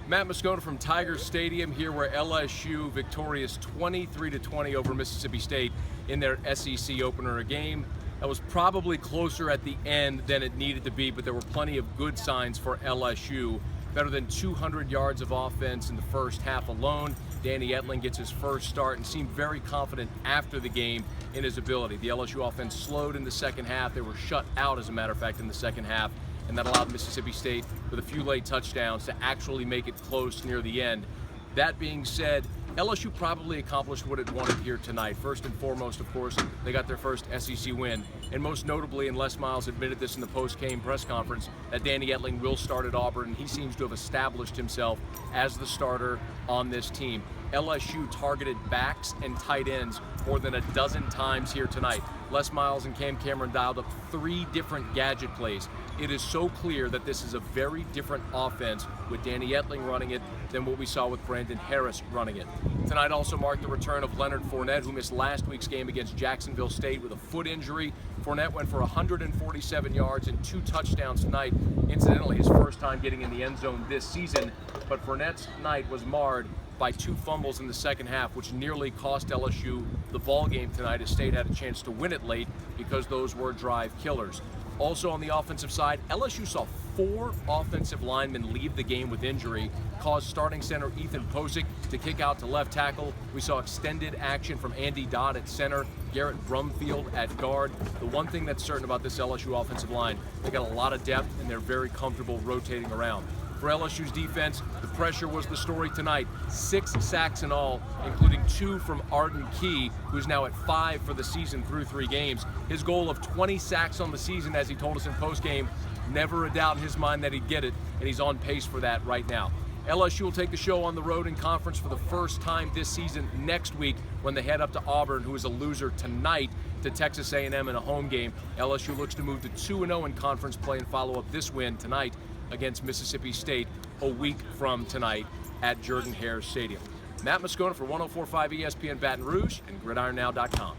Matt Moscona from Tiger Stadium here, where LSU victorious 23-20 over Mississippi State in their SEC opener, a game that was probably closer at the end than it needed to be, but there were plenty of good signs for LSU. Better than 200 yards of offense in the first half alone. Danny Etling gets his first start and seemed very confident after the game in his ability. The LSU offense slowed in the second half. They were shut out, as a matter of fact, in the second half, and that allowed Mississippi State, with a few late touchdowns, to actually make it close near the end. That being said, LSU probably accomplished what it wanted here tonight. First and foremost, of course, they got their first SEC win. And most notably, and Les Miles admitted this in the post-game press conference, that Danny Etling will start at Auburn, and he seems to have established himself as the starter on this team. LSU targeted backs and tight ends more than a dozen times here tonight. Les Miles and Cam Cameron dialed up 3 different gadget plays. It is so clear that this is a very different offense with Danny Etling running it than what we saw with Brandon Harris running it. Tonight also marked the return of Leonard Fournette, who missed last week's game against Jacksonville State with a foot injury. Fournette went for 147 yards and 2 touchdowns tonight. Incidentally, his first time getting in the end zone this season, but Fournette's night was marred by 2 fumbles in the second half, which nearly cost LSU the ball game tonight, as State had a chance to win it late because those were drive killers. Also on the offensive side, LSU saw 4 offensive linemen leave the game with injury, caused starting center Ethan Posick to kick out to left tackle. We saw extended action from Andy Dodd at center, Garrett Brumfield at guard. The one thing that's certain about this LSU offensive line, they got a lot of depth and they're very comfortable rotating around. For LSU's defense, the pressure was the story tonight. 6 sacks in all, including 2 from Arden Key, who's now at 5 for the season through 3 games. His goal of 20 sacks on the season, as he told us in postgame, never a doubt in his mind that he'd get it, and he's on pace for that right now. LSU will take the show on the road in conference for the first time this season next week when they head up to Auburn, who is a loser tonight to Texas A&M in a home game. LSU looks to move to 2-0 in conference play and follow up this win tonight against Mississippi State a week from tonight at Jordan-Hare Stadium. Matt Moscona for 104.5 ESPN Baton Rouge and GridironNow.com.